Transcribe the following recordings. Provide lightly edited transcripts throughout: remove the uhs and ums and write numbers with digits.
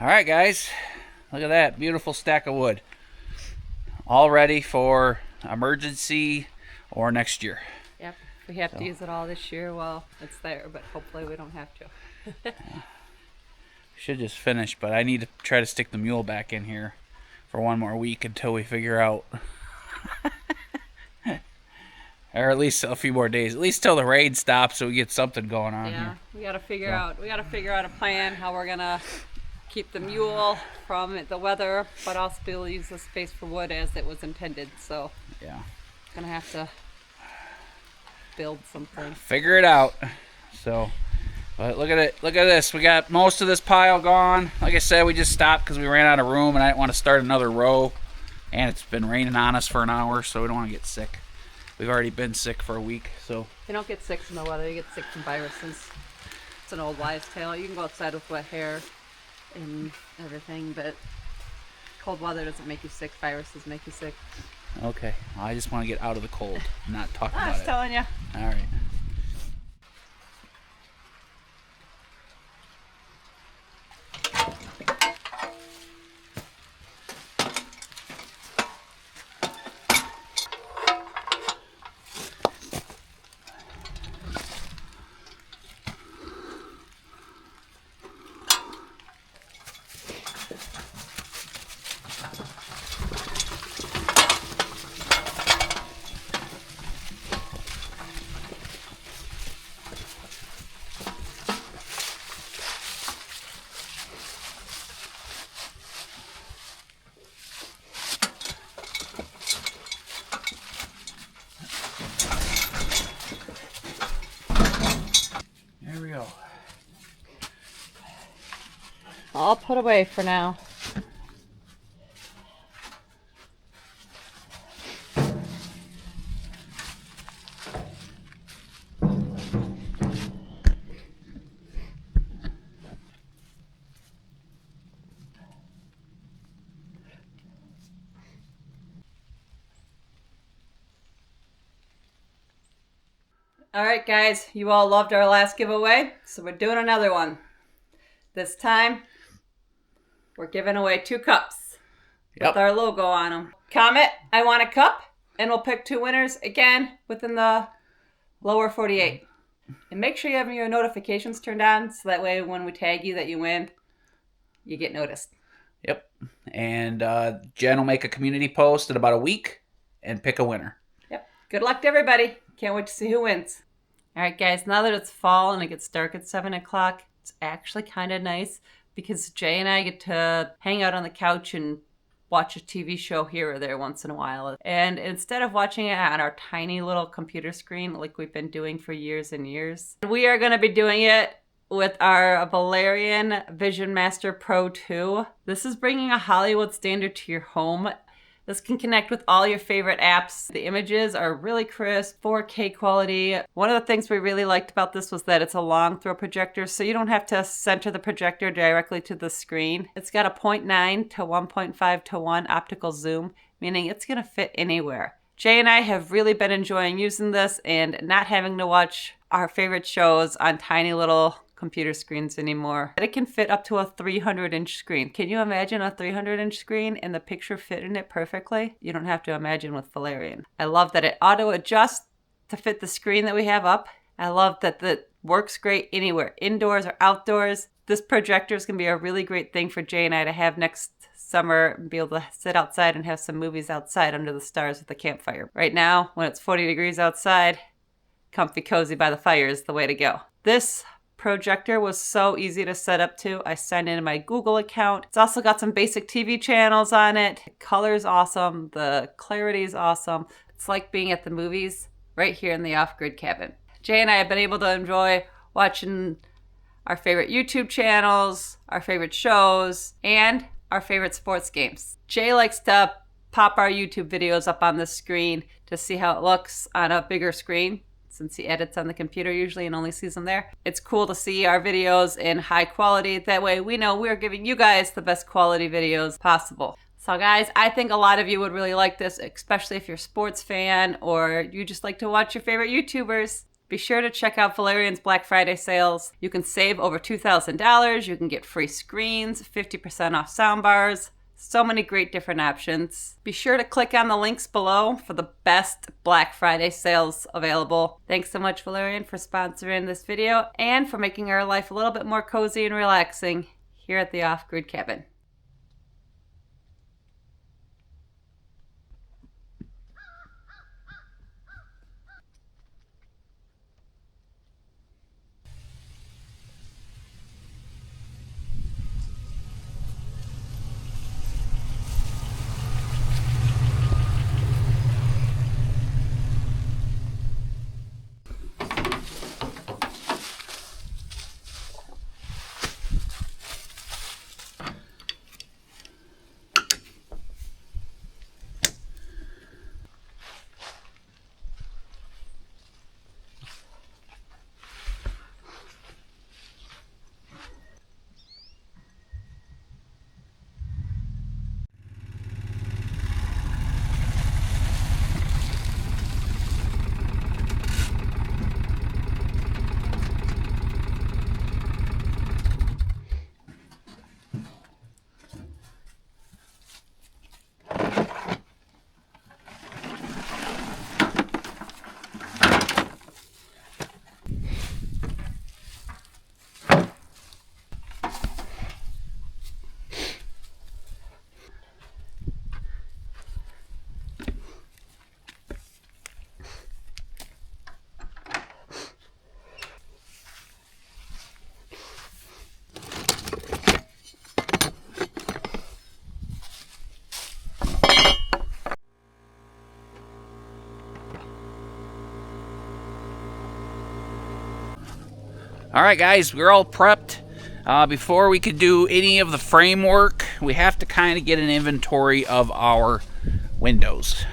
All right, guys. Look at that beautiful stack of wood. All ready for emergency or next year. Yep. If we have to use it all this year, well, it's there, but hopefully we don't have to. Should just finish, but I need to try to stick the mule back in here for one more week until we figure out, or at least a few more days, at least till the rain stops, so we get something going on here. We got to figure out. We got to figure out a plan how we're gonna keep the mule from the weather, but also be able to use the space for wood as it was intended. So Yeah. gonna have to build something. Figure it out. So, but look at it. Look at this. We got most of this pile gone. Like I said, we just stopped because we ran out of room, and I didn't want to start another row. And it's been raining on us for an hour, so we don't want to get sick. We've already been sick for a week, so. You don't get sick from the weather. You get sick from viruses. It's an old wives' tale. You can go outside with wet hair and everything, but cold weather doesn't make you sick. Viruses make you sick. Okay. Well, I just want to get out of the cold, not talk I about was it. telling you. All right. There we go. All put away for now. All right, guys, you all loved our last giveaway, so we're doing another one. This time, we're giving away 2 cups with our logo on them. Comment, I want a cup, and we'll pick 2 winners, again, within the lower 48. And make sure you have your notifications turned on, so that way when we tag you that you win, you get noticed. Yep. And Jen will make a community post in about a week and pick a winner. Yep. Good luck to everybody. Can't wait to see who wins. All right, guys, now that it's fall and it gets dark at 7 o'clock, it's actually kind of nice because Jay and I get to hang out on the couch and watch a TV show here or there once in a while. And instead of watching it on our tiny little computer screen like we've been doing for years and years, we are going to be doing it with our Valerion Vision Master Pro 2. This is bringing a Hollywood standard to your home. This can connect with all your favorite apps. The images are really crisp, 4K quality. One of the things we really liked about this was that it's a long throw projector, so you don't have to center the projector directly to the screen. It's got a 0.9 to 1.5 to 1 optical zoom, meaning it's gonna fit anywhere. Jay and I have really been enjoying using this and not having to watch our favorite shows on tiny little computer screens anymore. It can fit up to a 300-inch screen. Can you imagine a 300-inch screen and the picture fit in it perfectly? You don't have to imagine with Valerion. I love that it auto-adjusts to fit the screen that we have up. I love that it works great anywhere, indoors or outdoors. This projector is going to be a really great thing for Jay and I to have next summer and be able to sit outside and have some movies outside under the stars with the campfire. Right now, when it's 40 degrees outside, comfy cozy by the fire is the way to go. This projector was so easy to set up to. I signed into my Google account. It's also got some basic TV channels on it. The color's awesome. The clarity is awesome. It's like being at the movies right here in the off-grid cabin. Jay and I have been able to enjoy watching our favorite YouTube channels, our favorite shows, and our favorite sports games. Jay likes to pop our YouTube videos up on the screen to see how it looks on a bigger screen, since he edits on the computer usually and only sees them there. It's cool to see our videos in high quality. That way we know we're giving you guys the best quality videos possible. So guys, I think a lot of you would really like this, especially if you're a sports fan or you just like to watch your favorite YouTubers. Be sure to check out Valerion's Black Friday sales. You can save over $2,000. You can get free screens, 50% off soundbars. So many great different options. Be sure to click on the links below for the best Black Friday sales available. Thanks so much, Valerion, for sponsoring this video and for making our life a little bit more cozy and relaxing here at the Off-Grid Cabin. All right, guys, we're all prepped. Before we could do any of the framework, we have to kind of get an inventory of our windows.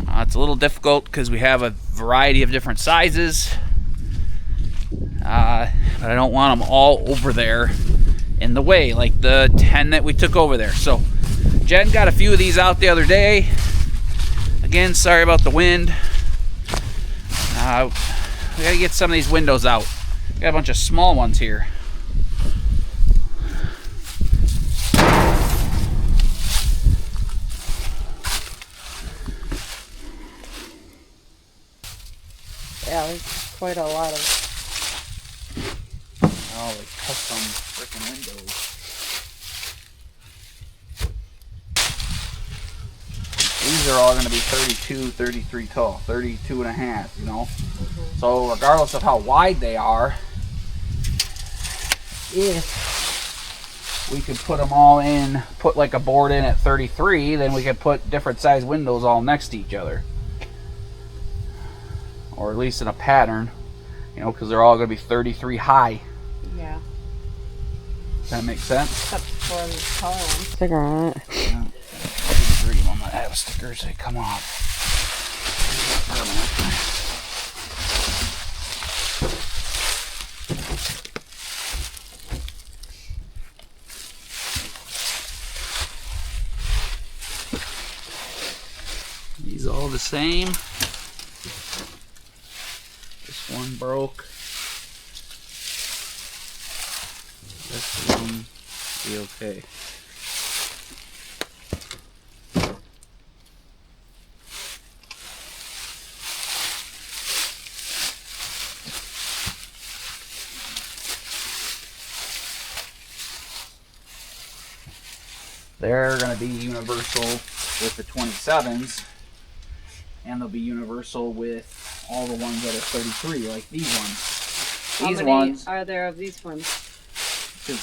It's a little difficult because we have a variety of different sizes, but I don't want them all over there in the way, like the 10 that we took over there. So Jen got a few of these out the other day. Again, sorry about the wind. We gotta get some of these windows out. Got a bunch of small ones here. Yeah, there's quite a lot of... Oh, like custom freaking windows. These are all going to be 32, 33 tall, 32 and a half, you know. Mm-hmm. So regardless of how wide they are, if we could put them all in, put like a board in at 33, then we could put different size windows all next to each other. Or at least in a pattern, you know, because they're all going to be 33 high. Yeah. Does that make sense? Except for the color one. Sticker on it. Yeah. The green one that have stickers, they come off. These all the same. This one broke. This one be okay. They're going to be universal with the 27s, and they'll be universal with all the ones that are 33, like these ones. How many ones are there of these ones? Two.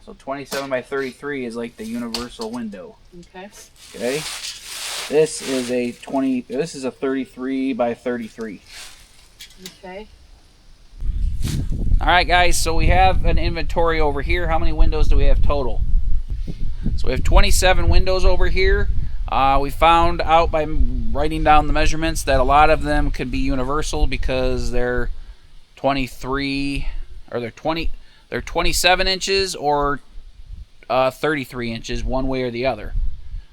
So 27 by 33 is like the universal window. Okay. Okay. This is a 20. This is a 33 by 33. Okay. All right, guys. So we have an inventory over here. How many windows do we have total? So we have 27 windows over here. We found out by writing down the measurements that a lot of them could be universal because they're 23 or they're 27 inches or 33 inches, one way or the other,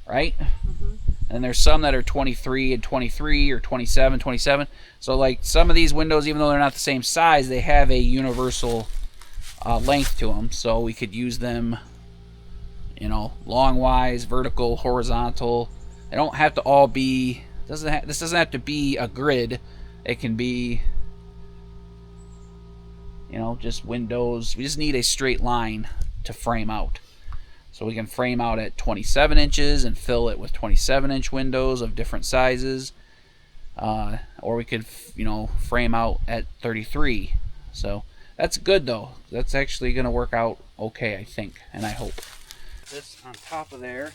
right? Mm-hmm. and there's some that are 23 and 23 or 27, 27. So like some of these windows, even though they're not the same size, they have a universal length to them. So we could use them, you know, long-wise, vertical, horizontal. They don't have to all be, this doesn't have to be a grid. It can be, you know, just windows. We just need a straight line to frame out. So we can frame out at 27 inches and fill it with 27-inch windows of different sizes. Or we could, you know, frame out at 33. So that's good though. That's actually going to work out okay, I think, and I hope. This on top of there.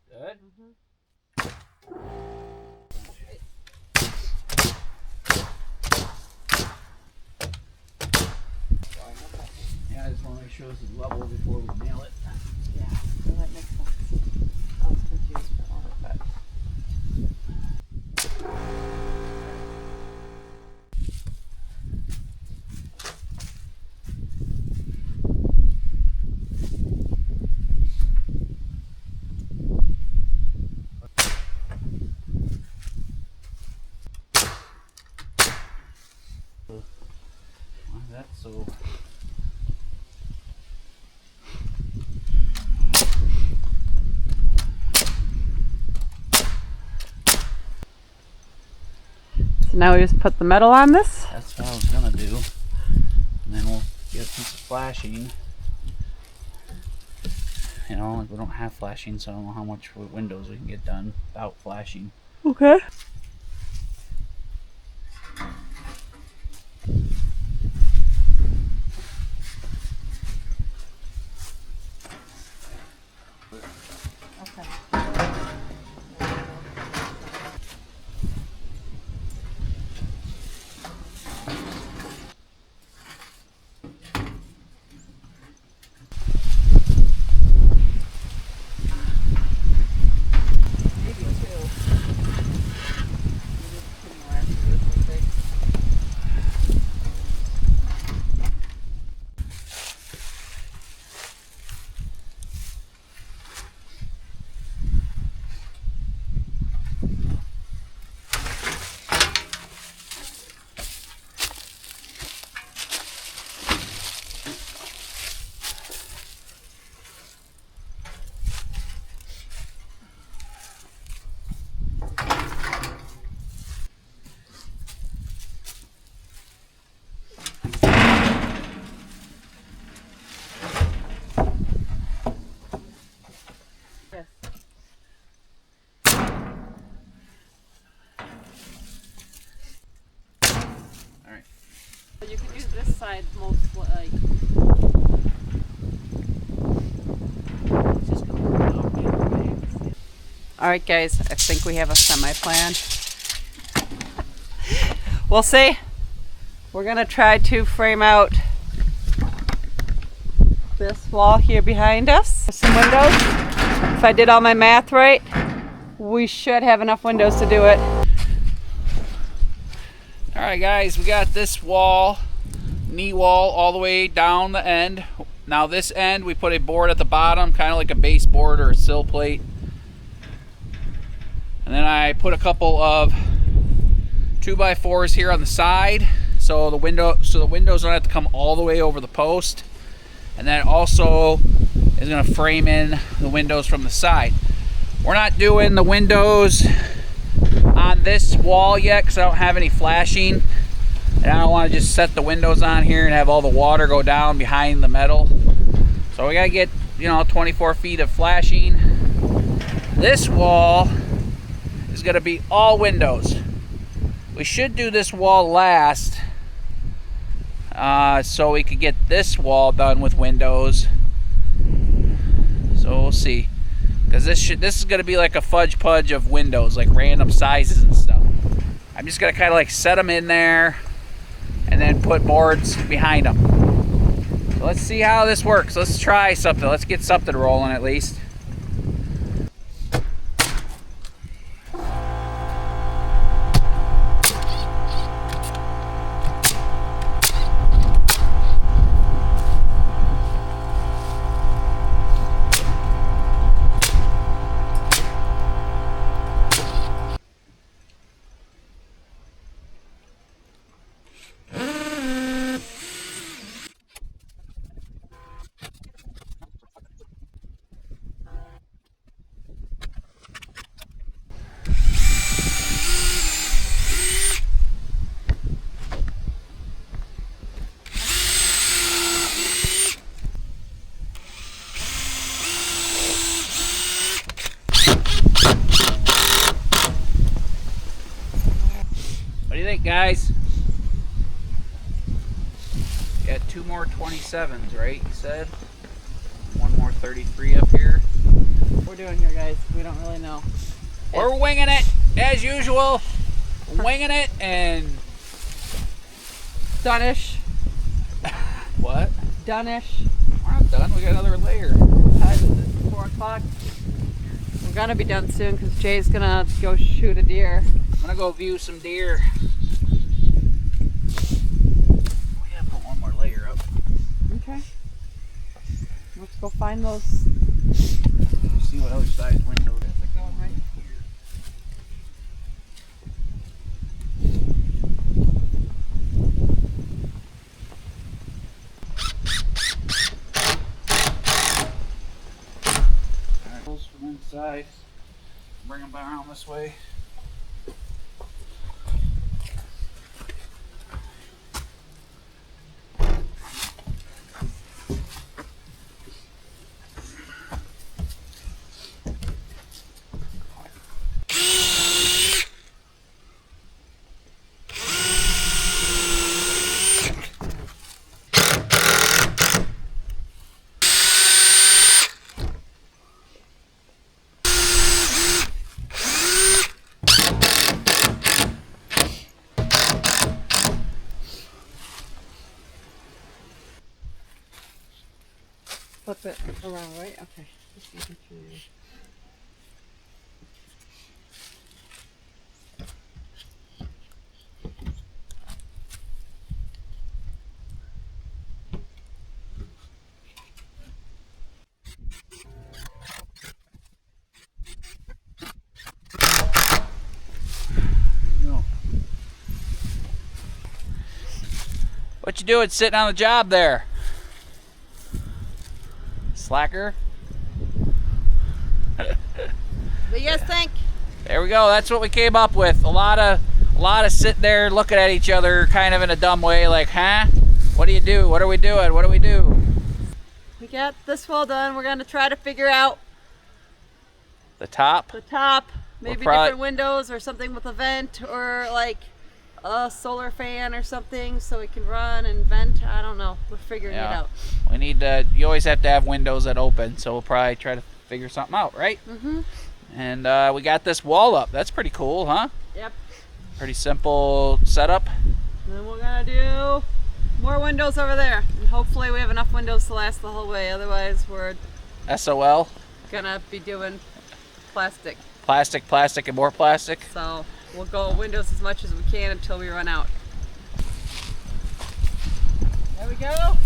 Good. Yeah, I just want to make sure this is level before we nail it. Yeah, well, that makes sense. I was confused for a moment, but. That's so. So now we just put the metal on this. That's what I was gonna do, and then we'll get a piece of flashing. You know, like we don't have flashing, so I don't know how much windows we can get done without flashing. Okay. You could use this side most like. All right, guys. I think we have a semi-plan. We'll see. We're gonna try to frame out this wall here behind us. Some windows. If I did all my math right, we should have enough windows to do it. Alright guys, we got this wall, knee wall, all the way down the end. Now this end, we put a board at the bottom, kind of like a baseboard or a sill plate. And then I put a couple of 2x4s here on the side, so the windows don't have to come all the way over the post. And then also is going to frame in the windows from the side. We're not doing the windows on this wall yet because I don't have any flashing, and I don't want to just set the windows on here and have all the water go down behind the metal. So we gotta get, you know, 24 feet of flashing. This wall is going to be all windows. We should do this wall last, so we could get this wall done with windows. So we'll see, because this is going to be like a fudge pudge of windows, like random sizes and stuff. I'm just going to kind of like set them in there and then put boards behind them. So let's see how this works. Let's try something. Let's get something rolling at least. What do you think, guys? Got 2 more 27s, right? You said 1 more 33 up here. We're doing here, guys. We don't really know. We're winging it as usual. Winging it and Done-ish. what? Done-ish. We're not done. We got another layer. Time is it? 4 o'clock. We're gonna be done soon because Jay's gonna go shoot a deer. I'm gonna go view some deer. We gotta put 1 more layer up. Okay. Let's go find those. See what other side window it is. They're going right here. Alright, from inside. Bring them around this way. Flip it around, right? Okay. Just making sure. What you doing sitting on the job there? Slacker? What do you guys think? There we go. That's what we came up with. A lot of sitting there looking at each other kind of in a dumb way, like, huh? What do you do? What are we doing? What do we do? We got this wall done. We're gonna try to figure out The top? the top, maybe different windows or something with a vent or like a solar fan or something so it can run and vent. I don't know. We're figuring it out. We need to, you always have to have windows that open, so we'll probably try to figure something out, right? Mm-hmm. And we got this wall up. That's pretty cool, huh? Yep. Pretty simple setup. And then we're gonna do more windows over there. And hopefully we have enough windows to last the whole way. Otherwise we're SOL. gonna be doing plastic. Plastic, and more plastic. So we'll go windows as much as we can until we run out. There we go.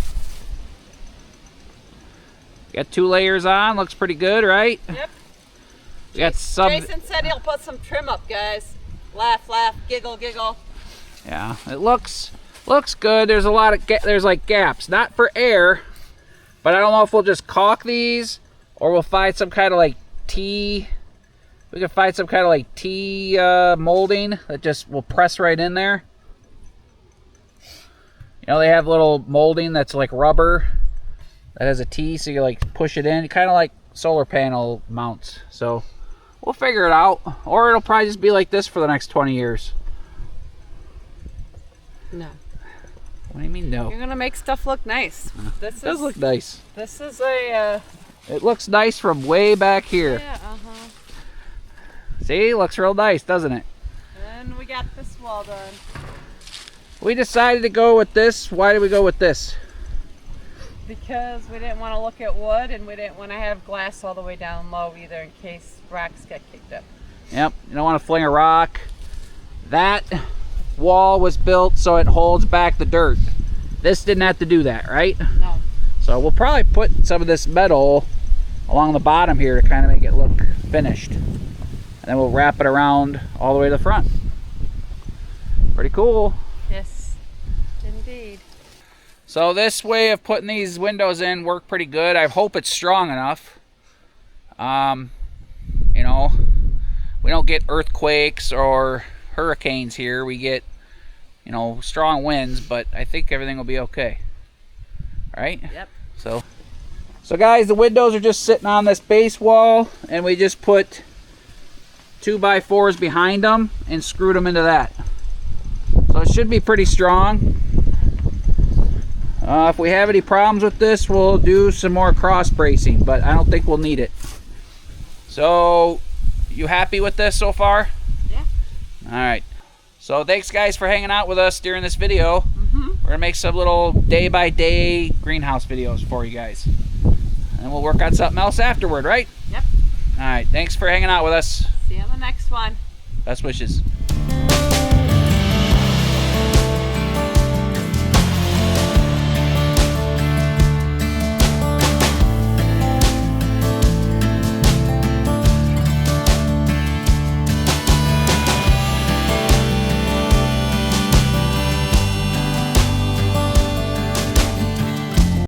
Got 2 layers on. Looks pretty good, right? Yep. We got some. Jason said he'll put some trim up, guys. Laugh, laugh, giggle, giggle. Yeah, it looks good. There's a lot of there's like gaps, not for air, but I don't know if we'll just caulk these or we'll find some kind of like T. We can find some kind of like T molding that just will press right in there. You know, they have little molding that's like rubber that has a T, so you like push it in, kind of like solar panel mounts. So We'll figure it out. Or it'll probably just be like this for the next 20 years. No. What do you mean no? You're gonna make stuff look nice. It does look nice. This is a. It looks nice from way back here. Yeah. See, looks real nice, doesn't it? And we got this wall done. We decided to go with this. Why did we go with this? Because we didn't want to look at wood, and we didn't want to have glass all the way down low either, in case rocks get kicked up. Yep, you don't want to fling a rock. That wall was built so it holds back the dirt. This didn't have to do that, right? No. So we'll probably put some of this metal along the bottom here to kind of make it look finished. And then we'll wrap it around all the way to the front. Pretty cool. Yes, indeed. So this way of putting these windows in worked pretty good. I hope it's strong enough. You know, we don't get earthquakes or hurricanes here. We get, you know, strong winds, but I think everything will be okay. All right? Yep. So guys, the windows are just sitting on this base wall, and we just put 2x4s behind them and screwed them into that. So it should be pretty strong. If we have any problems with this, we'll do some more cross bracing, but I don't think we'll need it. So, you happy with this so far? Yeah. Alright. So thanks guys for hanging out with us during this video. We're going to make some little day-by-day greenhouse videos for you guys. And we'll work on something else afterward, right? Yep. Alright, thanks for hanging out with us. See you on the next one. Best wishes.